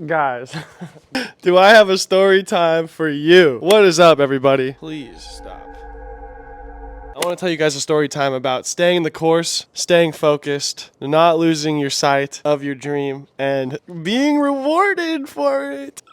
Guys, do I have a story time for you? What is up, everybody? Please stop. I want to tell you guys a story time about staying the course, staying focused, not losing your sight of your dream, and being rewarded for it.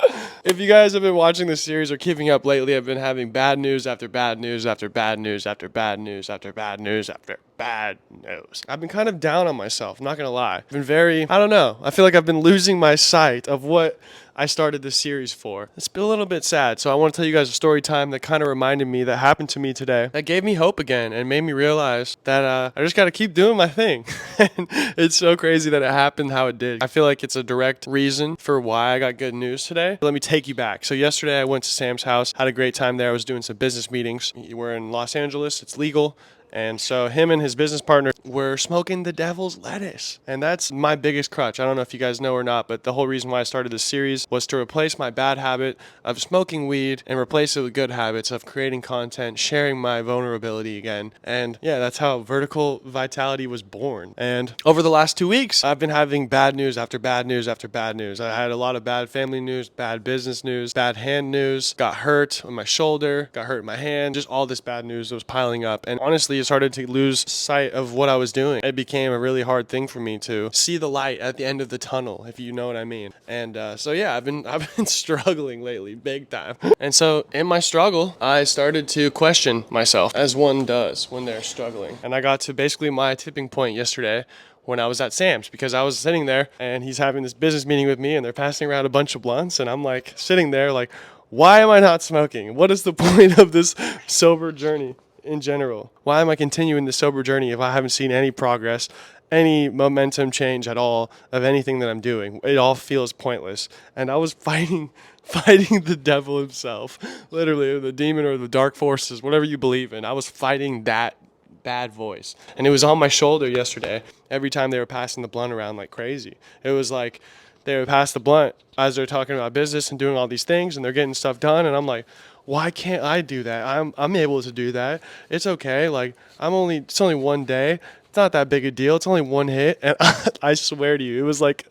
If you guys have been watching this series or keeping up lately, I've been having bad news after bad news after bad news after bad news after bad news after bad news. I've been kind of down on myself, not gonna lie. I've been I don't know. I feel like I've been losing my sight of what I started this series for. It's been a little bit sad, so I want to tell you guys a story time that kind of reminded me that happened to me today. That gave me hope again and made me realize that I just got to keep doing my thing. And it's so crazy that it happened how it did. I feel like it's a direct reason for why I got good news today. Let me take you back. So yesterday I went to Sam's house, had a great time there. I was doing some business meetings. We're in Los Angeles. It's legal. And so him and his business partner were smoking the devil's lettuce. And that's my biggest crutch. I don't know if you guys know or not, but the whole reason why I started this series was to replace my bad habit of smoking weed and replace it with good habits of creating content, sharing my vulnerability again. And yeah, that's how Vertical Vitality was born. And over the last 2 weeks, I've been having bad news after bad news after bad news. I had a lot of bad family news, bad business news, bad hand news, got hurt on my shoulder, got hurt in my hand, just all this bad news was piling up. And honestly, started to lose sight of what I was doing. It became a really hard thing for me to see the light at the end of the tunnel, if you know what I mean. And so yeah, I've been struggling lately, big time. And so in my struggle, I started to question myself, as one does when they're struggling. And I got to basically my tipping point yesterday when I was at Sam's, because I was sitting there and he's having this business meeting with me and they're passing around a bunch of blunts and I'm like sitting there like, why am I not smoking? What is the point of this sober journey in general? Why am I continuing the sober journey if I haven't seen any progress, any momentum change at all of anything that I'm doing? It all feels pointless. And I was fighting the devil himself, literally, the demon or the dark forces, whatever you believe in. I was fighting that bad voice. And it was on my shoulder yesterday every time they were passing the blunt around like crazy. It was like they would pass the blunt as they're talking about business and doing all these things and they're getting stuff done, and I'm like, why can't I do that? I'm able to do that. It's okay. Like it's only one day. It's not that big a deal. It's only one hit. And I swear to you, it was like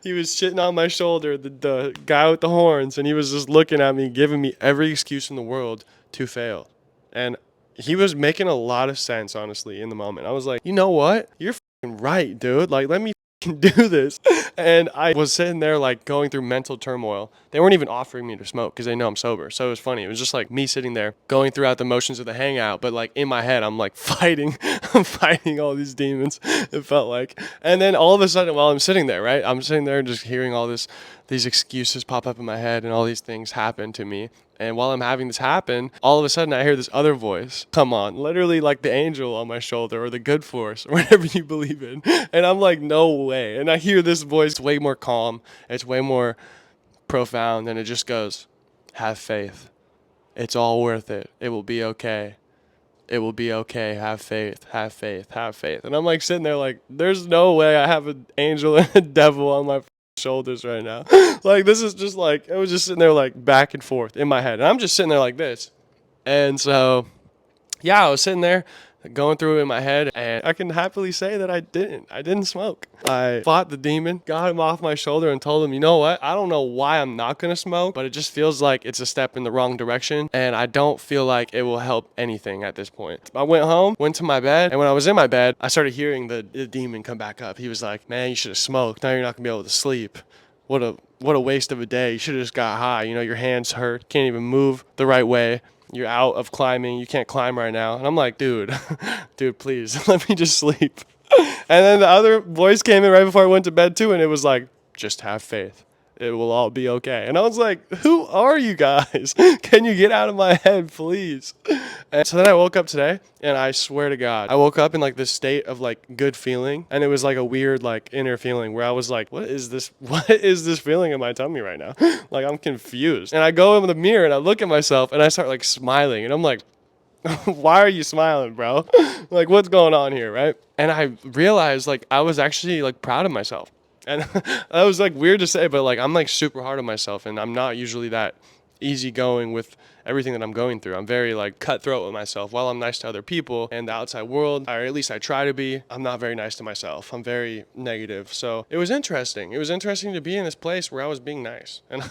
he was shitting on my shoulder, the guy with the horns, and he was just looking at me, giving me every excuse in the world to fail. And he was making a lot of sense, honestly, in the moment. I was like, you know what? You're f***ing right, dude. Like, let me do this. And I was sitting there like going through mental turmoil. They weren't even offering me to smoke because they know I'm sober. So it was funny. It was just like me sitting there going throughout the motions of the hangout, but like in my head I'm like fighting I'm fighting all these demons, it felt like. And then all of a sudden while I'm sitting there, right, I'm sitting there just hearing all these excuses pop up in my head and all these things happen to me. And while I'm having this happen, all of a sudden I hear this other voice come on, literally like the angel on my shoulder or the good force or whatever you believe in. And I'm like, no way. And I hear this voice way more calm. It's way more profound. And it just goes, have faith. It's all worth it. It will be okay. It will be okay. Have faith, have faith, have faith. And I'm like sitting there like, there's no way I have an angel and a devil on my shoulders right now. Like this is just like, I was just sitting there like back and forth in my head. And I'm just sitting there like this. And so, yeah, I was sitting there going through it in my head, and I can happily say that I didn't smoke. I fought the demon, got him off my shoulder and told him, you know what? I don't know why I'm not going to smoke, but it just feels like it's a step in the wrong direction. And I don't feel like it will help anything at this point. I went home, went to my bed. And when I was in my bed, I started hearing the demon come back up. He was like, man, you should have smoked. Now you're not gonna be able to sleep. What a waste of a day. You should have just got high. You know, your hands hurt. Can't even move the right way. You're out of climbing. You can't climb right now. And I'm like, dude, please let me just sleep. And then the other voice came in right before I went to bed too. And it was like, just have faith. It will all be okay. And I was like, who are you guys? Can you get out of my head, please? And so then I woke up today, and I swear to God, I woke up in like this state of like good feeling. And it was like a weird like inner feeling where I was like, what is this feeling in my tummy right now? Like I'm confused. And I go in the mirror and I look at myself and I start like smiling. And I'm like, why are you smiling, bro? Like what's going on here, right? And I realized like I was actually like proud of myself. And that was like weird to say, but like I'm like super hard on myself, and I'm not usually that easygoing with everything that I'm going through. I'm very like cutthroat with myself. While I'm nice to other people and the outside world, or at least I try to be, I'm not very nice to myself. I'm very negative. So it was interesting. It was interesting to be in this place where I was being nice. And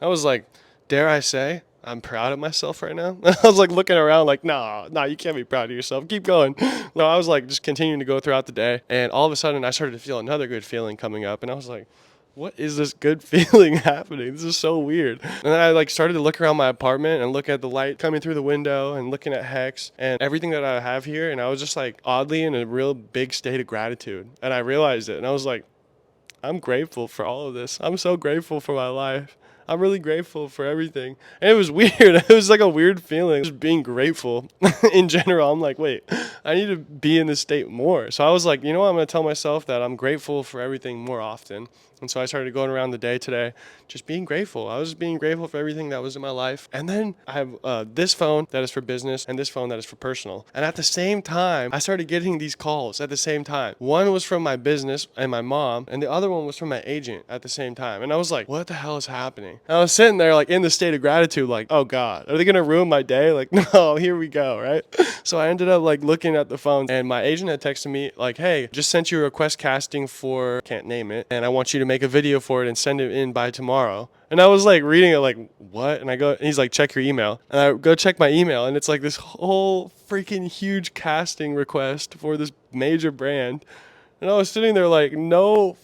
I was like, dare I say, I'm proud of myself right now. I was like looking around like, nah, you can't be proud of yourself. Keep going. No, I was like just continuing to go throughout the day. And all of a sudden I started to feel another good feeling coming up. And I was like, what is this good feeling happening? This is so weird. And then I like started to look around my apartment and look at the light coming through the window and looking at Hex and everything that I have here. And I was just like oddly in a real big state of gratitude. And I realized it. And I was like, I'm grateful for all of this. I'm so grateful for my life. I'm really grateful for everything. And it was weird. It was like a weird feeling, just being grateful in general. I'm like, wait, I need to be in this state more. So I was like, you know what? I'm going to tell myself that I'm grateful for everything more often. And so I started going around the day today, just being grateful. I was just being grateful for everything that was in my life. And then I have this phone that is for business and this phone that is for personal. And at the same time, I started getting these calls at the same time. One was from my business and my mom, and the other one was from my agent at the same time. And I was like, what the hell is happening? And I was sitting there like in the state of gratitude, like, oh God, are they going to ruin my day? Like, no, here we go, right? So I ended up like looking at the phone, and my agent had texted me like, hey, just sent you a request casting for, can't name it, and I want you to make a video for it and send it in by tomorrow. And I was like reading it like, what? And I go, and he's like, check your email. And I go check my email, and it's like this whole freaking huge casting request for this major brand. And I was sitting there like, no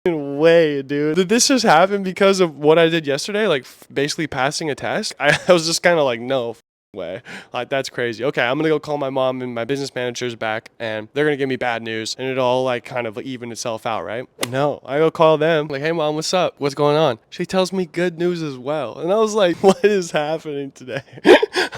way, dude. Did this just happen because of what I did yesterday? Like basically passing a test? I was just kind of like, no way. Like, that's crazy. Okay, I'm gonna go call my mom and my business manager's back, and they're gonna give me bad news, and it'll all like kind of like even itself out, right? No, I go call them like, hey mom, what's up? What's going on? She tells me good news as well. And I was like, what is happening today?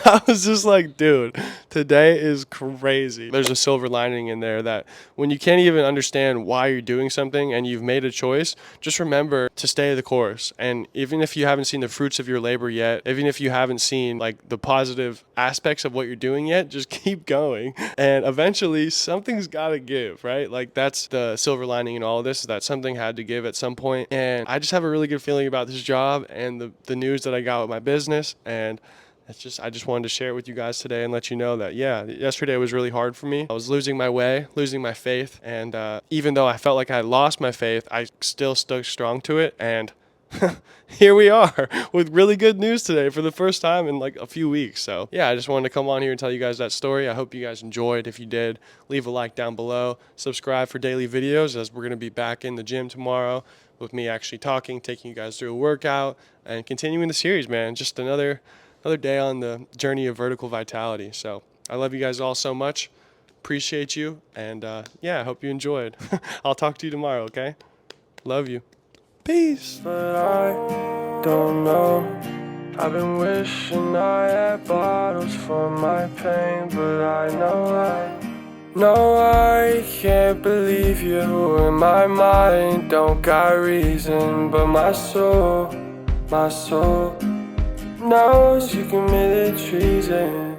I was just like, dude, today is crazy. There's a silver lining in there that when you can't even understand why you're doing something and you've made a choice, just remember to stay the course. And even if you haven't seen the fruits of your labor yet, even if you haven't seen like the positive aspects of what you're doing yet, just keep going. And eventually something's got to give, right? Like that's the silver lining in all of this, is that something had to give at some point. And I just have a really good feeling about this job and the news that I got with my business. And I just wanted to share it with you guys today and let you know that, yeah, yesterday was really hard for me. I was losing my way, losing my faith. And even though I felt like I had lost my faith, I still stuck strong to it. And here we are with really good news today for the first time in like a few weeks. So yeah, I just wanted to come on here and tell you guys that story. I hope you guys enjoyed. If you did, leave a like down below. Subscribe for daily videos, as we're going to be back in the gym tomorrow with me actually talking, taking you guys through a workout, and continuing the series, man. Just another day on the journey of vertical vitality. So I love you guys all so much. Appreciate you. And yeah, I hope you enjoyed. I'll talk to you tomorrow, okay? Love you. Peace. But I don't know. I've been wishing I had bottles for my pain, but I know I can't believe you in my mind. Don't got reason, but my soul knows you committed treason.